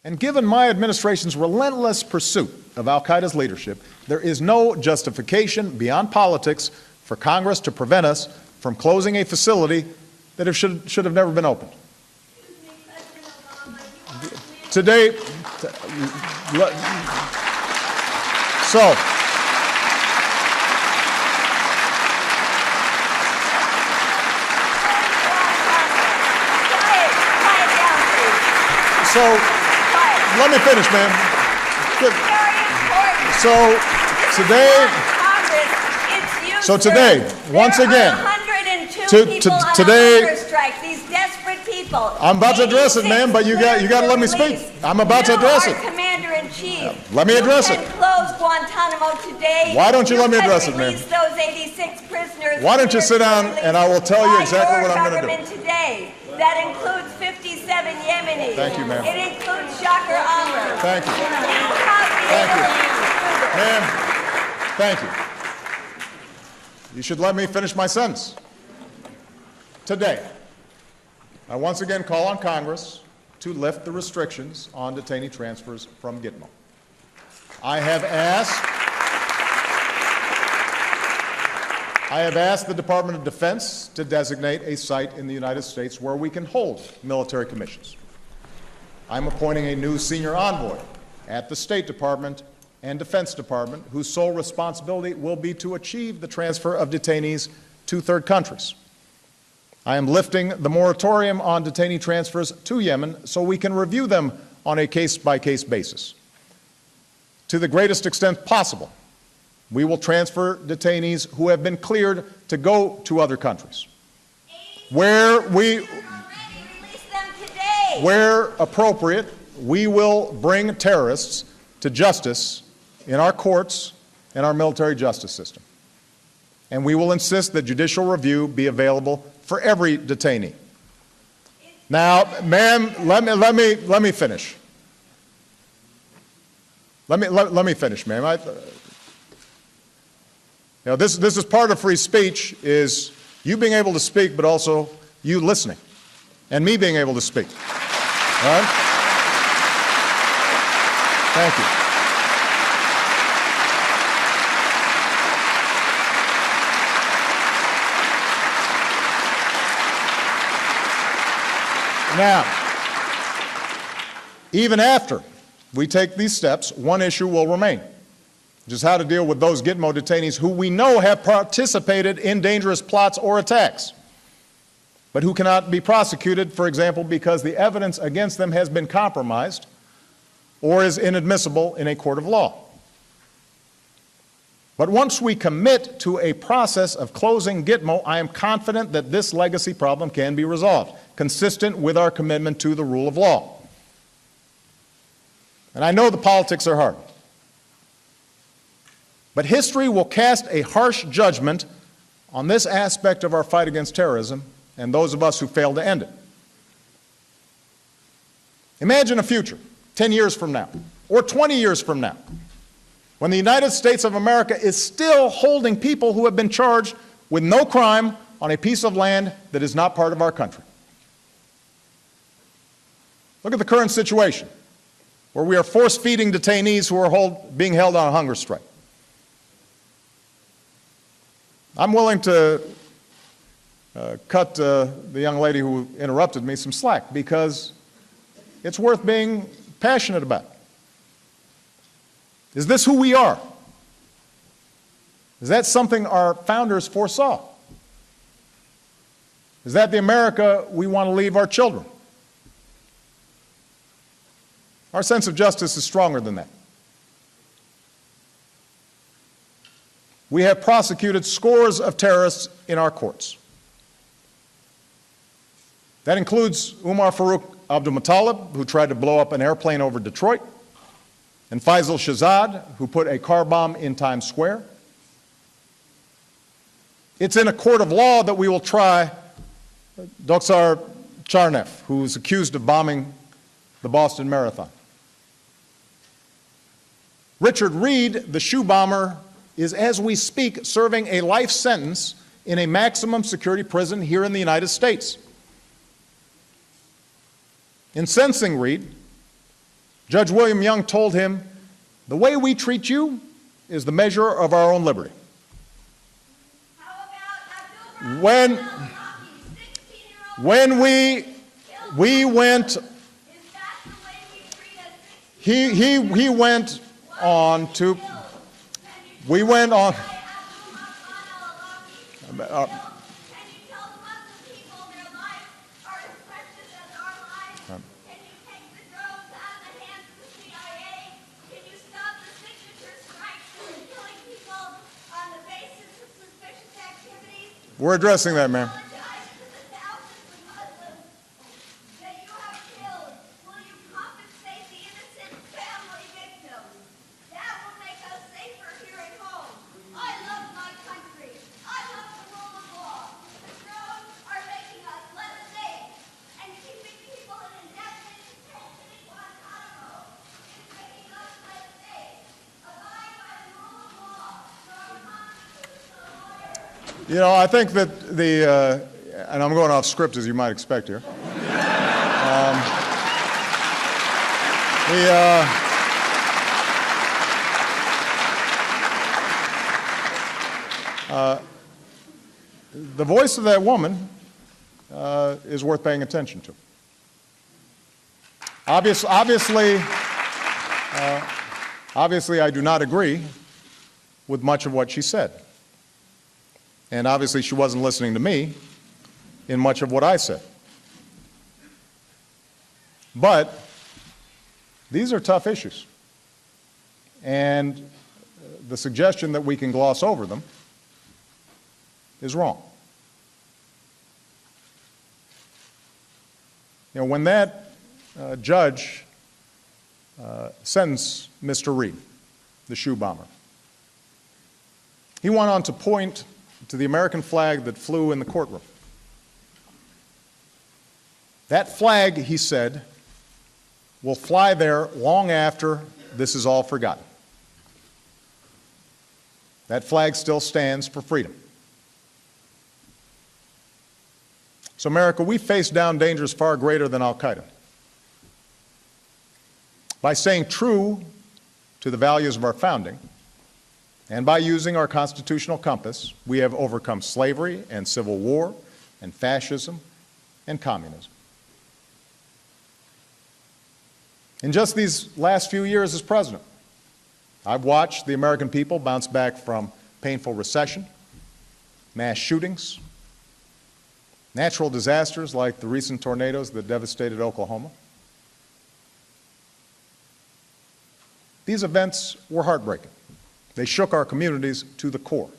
And given my administration's relentless pursuit of al-Qaeda's leadership, there is no justification beyond politics for Congress to prevent us from closing a facility that should have never been opened. Today, So let me finish, ma'am. So today, once again, today, these desperate people. I'm about to address it, ma'am, but you got to let me speak. I'm about to address it. Commander-in-Chief. Let me address it. You can close Guantanamo today. Why don't you let me address it, ma'am? Release those 86 prisoners. Why don't you sit down and I will tell you exactly what I'm going to do. Today. That includes 57 Yemenis. Thank you, ma'am. It includes Shakur Amr. Thank you. Ma'am, thank you. You should let me finish my sentence. Today, I once again call on Congress to lift the restrictions on detainee transfers from Gitmo. I have asked the Department of Defense to designate a site in the United States where we can hold military commissions. I'm appointing a new senior envoy at the State Department and Defense Department whose sole responsibility will be to achieve the transfer of detainees to third countries. I am lifting the moratorium on detainee transfers to Yemen so we can review them on a case-by-case basis. To the greatest extent possible, we will transfer detainees who have been cleared to go to other countries. Where appropriate, we will bring terrorists to justice in our courts and our military justice system. And we will insist that judicial review be available for every detainee. Now, ma'am, let me finish. Let me finish, ma'am. This is part of free speech, is you being able to speak, but also you listening, and me being able to speak. All right? Thank you. Now, even after we take these steps, one issue will remain, which is how to deal with those Gitmo detainees who we know have participated in dangerous plots or attacks, but who cannot be prosecuted, for example, because the evidence against them has been compromised or is inadmissible in a court of law. But once we commit to a process of closing Gitmo, I am confident that this legacy problem can be resolved, consistent with our commitment to the rule of law. And I know the politics are hard. But history will cast a harsh judgment on this aspect of our fight against terrorism and those of us who failed to end it. Imagine a future, 10 years from now, or 20 years from now, when the United States of America is still holding people who have been charged with no crime on a piece of land that is not part of our country. Look at the current situation, where we are force-feeding detainees who are being held on a hunger strike. I'm willing to cut the young lady who interrupted me some slack, because it's worth being passionate about. Is this who we are? Is that something our founders foresaw? Is that the America we want to leave our children? Our sense of justice is stronger than that. We have prosecuted scores of terrorists in our courts. That includes Umar Farouk Abdulmuttalib, who tried to blow up an airplane over Detroit, and Faisal Shahzad, who put a car bomb in Times Square. It's in a court of law that we will try Doksar Charnev, who is accused of bombing the Boston Marathon. Richard Reed, the shoe bomber, is, as we speak, serving a life sentence in a maximum security prison here in the United States. In sentencing Reed, Judge William Young told him, "The way we treat you is the measure of our own liberty." When we went, he went on to, we went on, we're addressing that, ma'am. You know, I think that and I'm going off script as you might expect here. The voice of that woman is worth paying attention to. Obviously, I do not agree with much of what she said. And obviously, she wasn't listening to me in much of what I said. But these are tough issues. And the suggestion that we can gloss over them is wrong. You know, when that judge sentenced Mr. Reed, the shoe bomber, he went on to point to the American flag that flew in the courtroom. That flag, he said, will fly there long after this is all forgotten. That flag still stands for freedom. So, America, we face down dangers far greater than Al-Qaeda. By staying true to the values of our founding, and by using our constitutional compass, we have overcome slavery and civil war and fascism and communism. In just these last few years as president, I've watched the American people bounce back from painful recession, mass shootings, natural disasters like the recent tornadoes that devastated Oklahoma. These events were heartbreaking. They shook our communities to the core.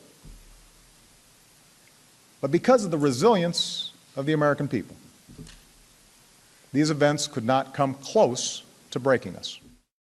But because of the resilience of the American people, these events could not come close to breaking us.